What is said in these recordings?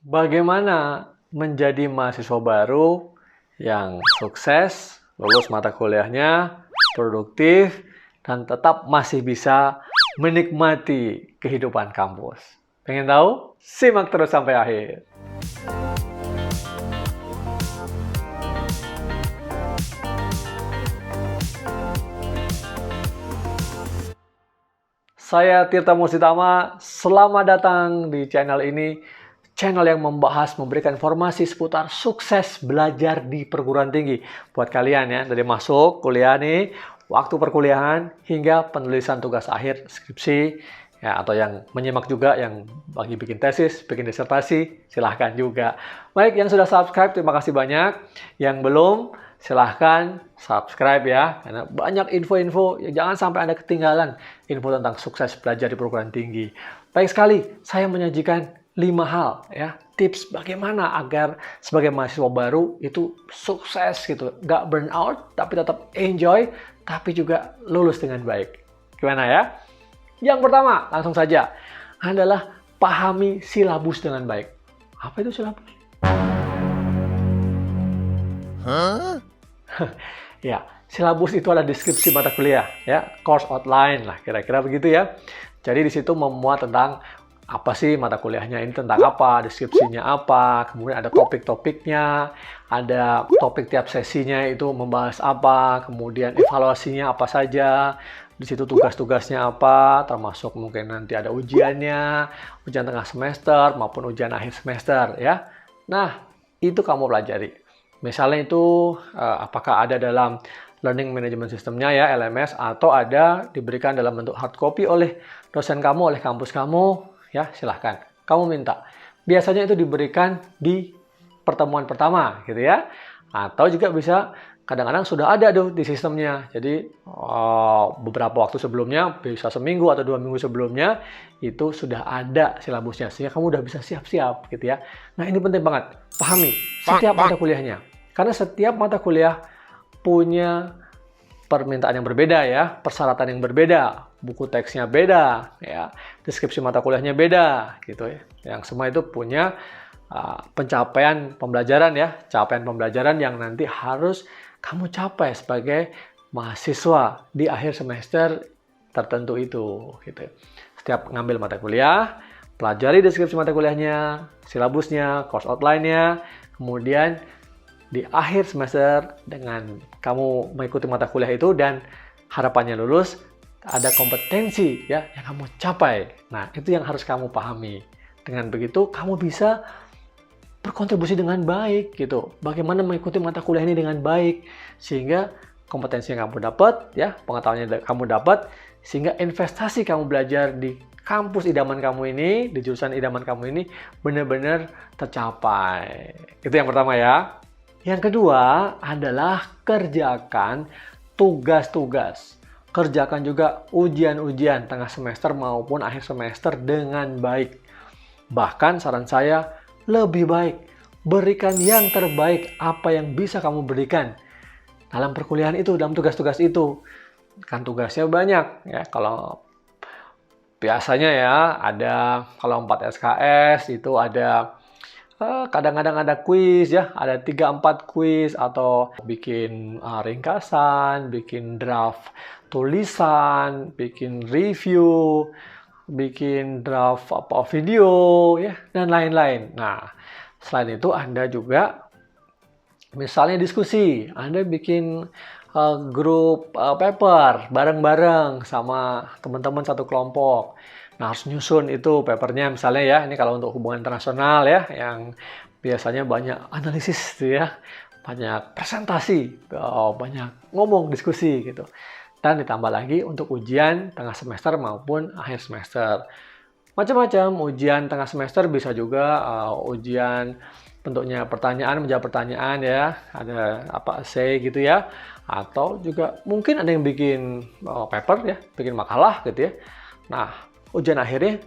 Bagaimana menjadi mahasiswa baru yang sukses, lulus mata kuliahnya, produktif, dan tetap masih bisa menikmati kehidupan kampus? Pengen tahu? Simak terus sampai akhir. Saya Tirta Mursitama, selamat datang di channel ini. Channel yang memberikan informasi seputar sukses belajar di perguruan tinggi. Buat kalian ya, dari masuk kuliah nih, waktu perkuliahan, hingga penulisan tugas akhir, skripsi, ya, atau yang menyimak juga, yang bagi bikin tesis, bikin disertasi, silahkan juga. Baik, yang sudah subscribe, terima kasih banyak. Yang belum, silahkan subscribe ya, karena banyak info-info, ya, jangan sampai Anda ketinggalan info tentang sukses belajar di perguruan tinggi. Baik sekali, saya menyajikan 5 hal ya, tips bagaimana agar sebagai mahasiswa baru itu sukses gitu, nggak burn out, tapi tetap enjoy, tapi juga lulus dengan baik. Gimana ya? Yang pertama, langsung saja, adalah pahami silabus dengan baik. Apa itu silabus? Ya, silabus itu adalah deskripsi mata kuliah, ya, course outline lah, kira-kira begitu ya. Jadi di situ memuat tentang apa sih mata kuliahnya ini, tentang apa, deskripsinya apa, kemudian ada topik-topiknya, ada topik tiap sesinya itu membahas apa, kemudian evaluasinya apa saja, di situ tugas-tugasnya apa, termasuk mungkin nanti ada ujiannya, ujian tengah semester maupun ujian akhir semester ya. Nah, itu kamu pelajari. Misalnya itu apakah ada dalam Learning Management System-nya ya, LMS, atau ada diberikan dalam bentuk hard copy oleh dosen kamu, oleh kampus kamu, ya silahkan. Kamu minta. Biasanya itu diberikan di pertemuan pertama gitu ya. Atau juga bisa kadang-kadang sudah ada tuh di sistemnya. Jadi beberapa waktu sebelumnya, bisa seminggu atau 2 minggu sebelumnya, itu sudah ada silabusnya. Sehingga kamu udah bisa siap-siap gitu ya. Nah ini penting banget. Pahami setiap mata kuliahnya. Karena setiap mata kuliah punya permintaan yang berbeda ya, persyaratan yang berbeda, buku teksnya beda, ya, deskripsi mata kuliahnya beda, gitu ya. Yang semua itu punya pencapaian pembelajaran ya, capaian pembelajaran yang nanti harus kamu capai sebagai mahasiswa di akhir semester tertentu itu, gitu. Setiap ngambil mata kuliah, pelajari deskripsi mata kuliahnya, silabusnya, course outline-nya, kemudian di akhir semester dengan kamu mengikuti mata kuliah itu dan harapannya lulus, ada kompetensi ya yang kamu capai. Nah, itu yang harus kamu pahami. Dengan begitu kamu bisa berkontribusi dengan baik gitu. Bagaimana mengikuti mata kuliah ini dengan baik sehingga kompetensi yang kamu dapat ya, pengetahuan yang kamu dapat, sehingga investasi kamu belajar di kampus idaman kamu ini, di jurusan idaman kamu ini benar-benar tercapai. Itu yang pertama ya. Yang kedua adalah kerjakan tugas-tugas. Kerjakan juga ujian-ujian tengah semester maupun akhir semester dengan baik. Bahkan saran saya lebih baik berikan yang terbaik apa yang bisa kamu berikan dalam perkuliahan itu, dalam tugas-tugas itu. Kan tugasnya banyak ya. Kalau biasanya ya ada, kalau 4 SKS itu ada kadang-kadang ada kuis ya, ada 3-4 kuis, atau bikin ringkasan, bikin draft tulisan, bikin review, bikin draft video ya, dan lain-lain. Nah, selain itu Anda juga misalnya diskusi, Anda bikin grup paper bareng-bareng sama teman-teman satu kelompok. Nah, harus nyusun itu papernya misalnya ya, ini kalau untuk hubungan internasional ya, yang biasanya banyak analisis gitu ya, banyak presentasi, banyak ngomong, diskusi gitu. Dan ditambah lagi untuk ujian tengah semester maupun akhir semester. Macam-macam ujian tengah semester, bisa juga ujian bentuknya pertanyaan, menjawab pertanyaan ya, ada apa essay gitu ya, atau juga mungkin ada yang bikin paper ya, bikin makalah gitu ya. Nah, ujian akhirnya,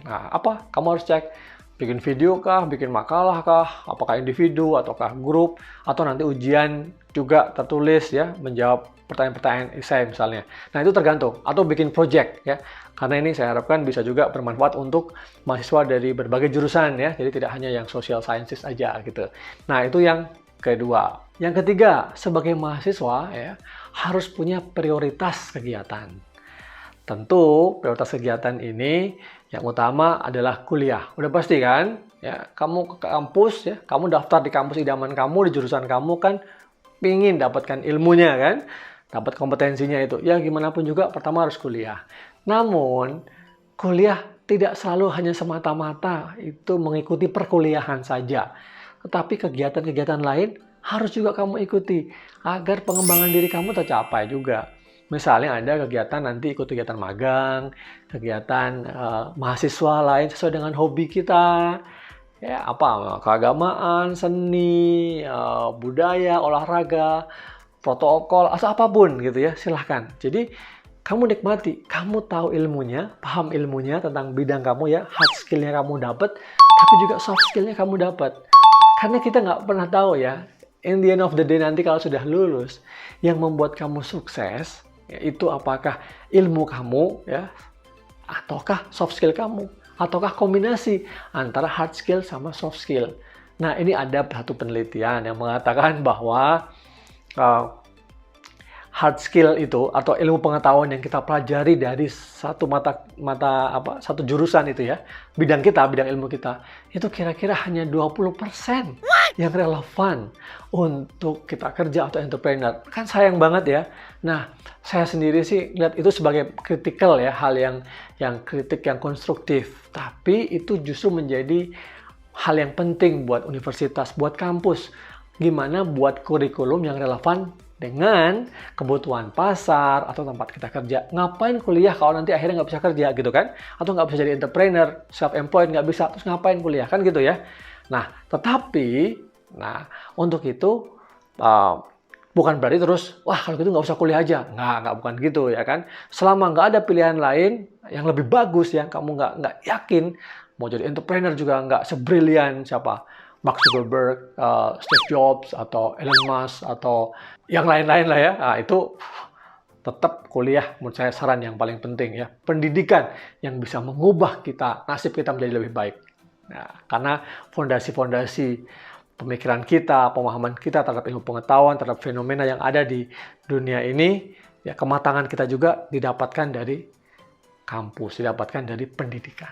nah apa? Kamu harus cek Bikin video kah, bikin makalah kah, apakah individu ataukah grup, atau nanti ujian juga tertulis ya, menjawab pertanyaan-pertanyaan esai misalnya. Nah, itu tergantung. Atau bikin project ya. Karena ini saya harapkan bisa juga bermanfaat untuk mahasiswa dari berbagai jurusan ya. Jadi tidak hanya yang social sciences aja gitu. Nah, itu yang kedua. Yang ketiga, sebagai mahasiswa ya, harus punya prioritas kegiatan. Tentu prioritas kegiatan ini yang utama adalah kuliah. Udah pasti kan? Ya, kamu ke kampus ya, kamu daftar di kampus idaman kamu, di jurusan kamu kan pingin dapatkan ilmunya kan? Dapat kompetensinya itu. Ya gimana pun juga pertama harus kuliah. Namun kuliah tidak selalu hanya semata-mata itu mengikuti perkuliahan saja. Tetapi kegiatan-kegiatan lain harus juga kamu ikuti agar pengembangan diri kamu tercapai juga. Misalnya ada kegiatan nanti ikut kegiatan magang, kegiatan mahasiswa lain sesuai dengan hobi kita. Ya, apa keagamaan, seni, budaya, olahraga, protokol, asal apapun gitu ya, silahkan. Jadi kamu nikmati, kamu tahu ilmunya, paham ilmunya tentang bidang kamu ya, hard skill-nya kamu dapat, tapi juga soft skill-nya kamu dapat. Karena kita nggak pernah tahu ya, in the end of the day nanti kalau sudah lulus, yang membuat kamu sukses, yaitu apakah ilmu kamu ya, ataukah soft skill kamu, ataukah kombinasi antara hard skill sama soft skill. Nah, ini ada satu penelitian yang mengatakan bahwa hard skill itu atau ilmu pengetahuan yang kita pelajari dari satu satu jurusan itu ya, bidang ilmu kita, itu kira-kira hanya 20% yang relevan untuk kita kerja atau entrepreneur. Kan sayang banget ya. Nah, saya sendiri sih lihat itu sebagai kritikal ya, hal yang kritik, yang konstruktif. Tapi itu justru menjadi hal yang penting buat universitas, buat kampus. Gimana buat kurikulum yang relevan dengan kebutuhan pasar atau tempat kita kerja. Ngapain kuliah kalau nanti akhirnya nggak bisa kerja gitu kan? Atau nggak bisa jadi entrepreneur, self-employed nggak bisa, terus ngapain kuliah kan gitu ya? Nah, tetapi, untuk itu bukan berarti terus, wah kalau gitu nggak usah kuliah aja. Nggak bukan gitu ya kan? Selama nggak ada pilihan lain yang lebih bagus ya, kamu nggak yakin mau jadi entrepreneur juga nggak sebrilian siapa? Mark Zuckerberg, Steve Jobs, atau Elon Musk, atau yang lain-lain lah ya. Nah, itu tetap kuliah menurut saya saran yang paling penting ya. Pendidikan yang bisa mengubah kita, nasib kita menjadi lebih baik. Nah, karena fondasi-fondasi pemikiran kita, pemahaman kita terhadap ilmu pengetahuan, terhadap fenomena yang ada di dunia ini, ya kematangan kita juga didapatkan dari kampus, didapatkan dari pendidikan.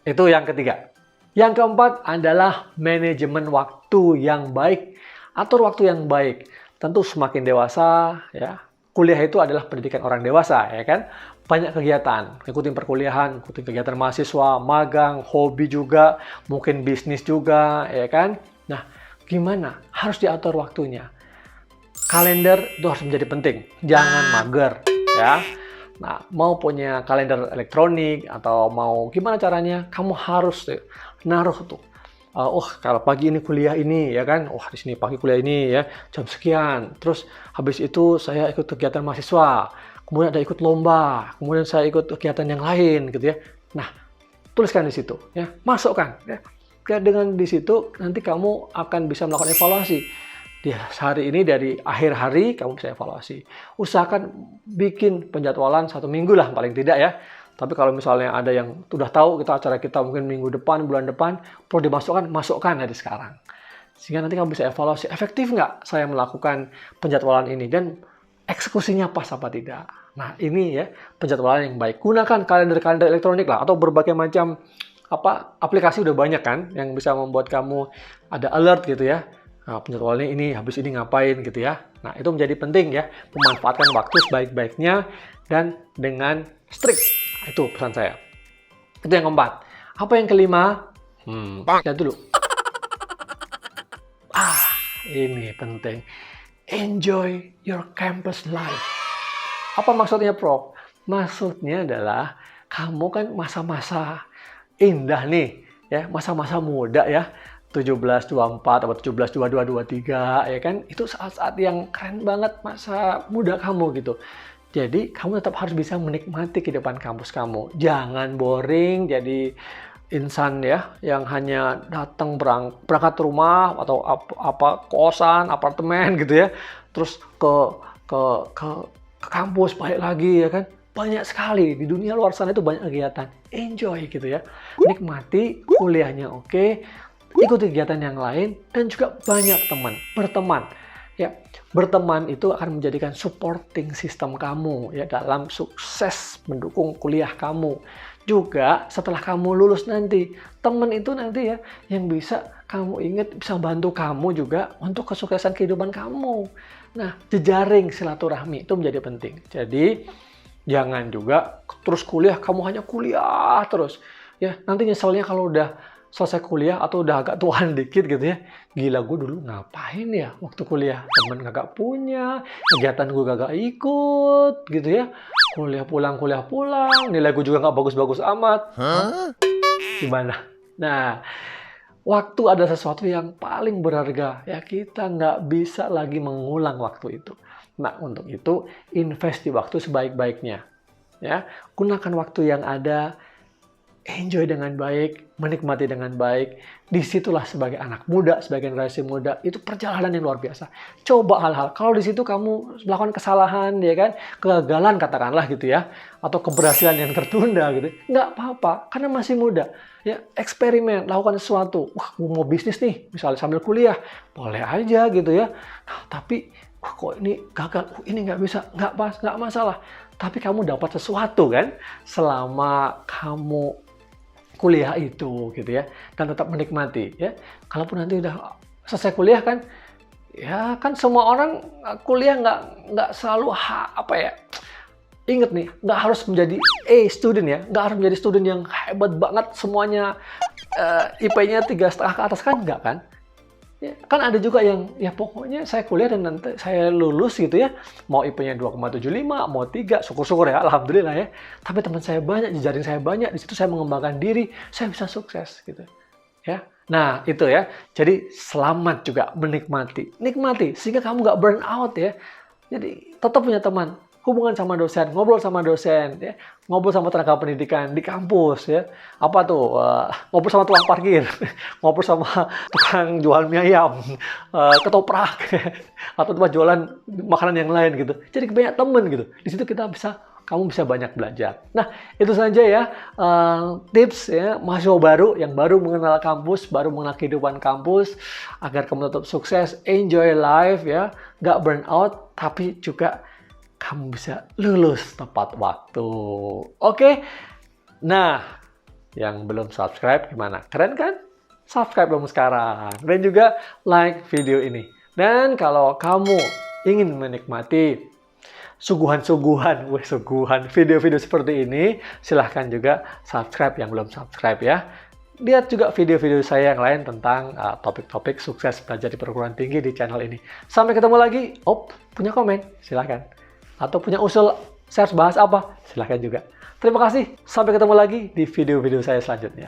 Itu yang ketiga. Yang keempat adalah manajemen waktu yang baik. Atur waktu yang baik. Tentu semakin dewasa, ya, kuliah itu adalah pendidikan orang dewasa, ya kan? Banyak kegiatan, ikutin perkuliahan, ikutin kegiatan mahasiswa, magang, hobi juga, mungkin bisnis juga, ya kan? Nah, gimana? Harus diatur waktunya. Kalender itu harus menjadi penting. Jangan mager, ya. Nah, mau punya kalender elektronik atau mau gimana caranya, kamu harus naruh tuh. Kalau pagi ini kuliah ini ya kan, di sini pagi kuliah ini ya jam sekian. Terus habis itu saya ikut kegiatan mahasiswa, kemudian ada ikut lomba, kemudian saya ikut kegiatan yang lain gitu ya. Nah, tuliskan di situ ya, masukkan ya. Dengan di situ nanti kamu akan bisa melakukan evaluasi. Di hari ini dari akhir hari kamu bisa evaluasi. Usahakan bikin penjadwalan 1 minggu lah paling tidak ya. Tapi kalau misalnya ada yang sudah tahu acara kita mungkin minggu depan, bulan depan, perlu dimasukkan, masukkan dari sekarang. Sehingga nanti kamu bisa evaluasi, efektif nggak saya melakukan penjadwalan ini, dan eksekusinya pas apa tidak. Nah, ini ya penjadwalan yang baik. Gunakan kalender-kalender elektronik lah, atau berbagai macam aplikasi udah banyak kan, yang bisa membuat kamu ada alert gitu ya. Nah, penjadwalannya ini, habis ini ngapain gitu ya. Nah, itu menjadi penting ya, memanfaatkan waktu sebaik-baiknya dan dengan strict. Itu pesan saya. Itu yang keempat. Apa yang kelima? Lihat dulu. Ini penting. Enjoy your campus life. Apa maksudnya, Prof? Maksudnya adalah kamu kan masa-masa indah nih, ya, masa-masa muda ya. 17-24 atau 17-22-23 ya kan, itu saat-saat yang keren banget masa muda kamu gitu. Jadi kamu tetap harus bisa menikmati kehidupan kampus kamu. Jangan boring jadi insan ya, yang hanya datang berangkat rumah atau kosan, apartemen gitu ya, terus ke ke kampus balik lagi ya kan. Banyak sekali di dunia luar sana itu banyak kegiatan. Enjoy gitu ya. Nikmati kuliahnya oke, ikuti kegiatan yang lain dan juga banyak teman, berteman. Ya, berteman itu akan menjadikan supporting system kamu ya dalam sukses mendukung kuliah kamu. Juga setelah kamu lulus nanti, teman itu nanti ya yang bisa kamu ingat, bisa bantu kamu juga untuk kesuksesan kehidupan kamu. Nah, jejaring silaturahmi itu menjadi penting. Jadi, jangan juga terus kuliah, kamu hanya kuliah terus. Ya, nanti nyeselnya kalau udah selesai kuliah atau udah agak tuaan dikit gitu ya. Gila, gue dulu ngapain ya waktu kuliah? Temen kagak punya, kegiatan gue kagak ikut gitu ya. Kuliah pulang, nilai gue juga nggak bagus-bagus amat. Gimana? Nah, waktu ada sesuatu yang paling berharga, ya kita nggak bisa lagi mengulang waktu itu. Nah, untuk itu invest di waktu sebaik-baiknya. Ya, gunakan waktu yang ada, enjoy dengan baik, menikmati dengan baik. Disitulah sebagai anak muda, sebagai generasi muda, itu perjalanan yang luar biasa. Coba hal-hal. Kalau di situ kamu melakukan kesalahan, ya kan, kegagalan katakanlah gitu ya, atau keberhasilan yang tertunda gitu, nggak apa-apa, karena masih muda. Ya, eksperimen, lakukan sesuatu. Wah, mau bisnis nih, misalnya sambil kuliah, boleh aja gitu ya. Nah, tapi wah, kok ini gagal, ini nggak bisa, nggak masalah. Tapi kamu dapat sesuatu kan, selama kamu kuliah itu gitu ya, dan tetap menikmati ya. Kalaupun nanti udah selesai kuliah kan, ya kan semua orang kuliah nggak selalu inget nih, nggak harus menjadi student ya, nggak harus menjadi student yang hebat banget semuanya, IP-nya 3,5 ke atas kan, nggak kan? Ya, kan ada juga yang ya pokoknya saya kuliah dan nanti saya lulus gitu ya, mau IP-nya 2,75, mau 3, syukur-syukur ya, alhamdulillah ya. Tapi teman saya banyak, jejaring saya banyak, di situ saya mengembangkan diri, saya bisa sukses gitu. Ya. Nah, itu ya. Jadi selamat juga menikmati. Nikmati sehingga kamu nggak burn out ya. Jadi tetap punya teman, hubungan sama dosen, ngobrol sama dosen, ya, ngobrol sama tenaga pendidikan di kampus, ya, apa tuh, ngobrol sama tukang parkir, ngobrol sama tukang jual mie ayam, ketoprak, atau tempat jualan makanan yang lain gitu. Jadi banyak temen gitu. Di situ kamu bisa banyak belajar. Nah, itu saja ya tips ya mahasiswa baru yang baru mengenal kampus, baru mengenal kehidupan kampus, agar kamu tetap sukses, enjoy life ya, nggak burn out, tapi juga kamu bisa lulus tepat waktu. Oke? Nah, yang belum subscribe gimana? Keren kan? Subscribe dong sekarang. Dan juga like video ini. Dan kalau kamu ingin menikmati suguhan video-video seperti ini, silahkan juga subscribe yang belum subscribe ya. Lihat juga video-video saya yang lain tentang topik-topik sukses belajar di perguruan tinggi di channel ini. Sampai ketemu lagi. Punya komen? Silahkan. Atau punya usul saya harus bahas apa? Silahkan juga. Terima kasih. Sampai ketemu lagi di video-video saya selanjutnya.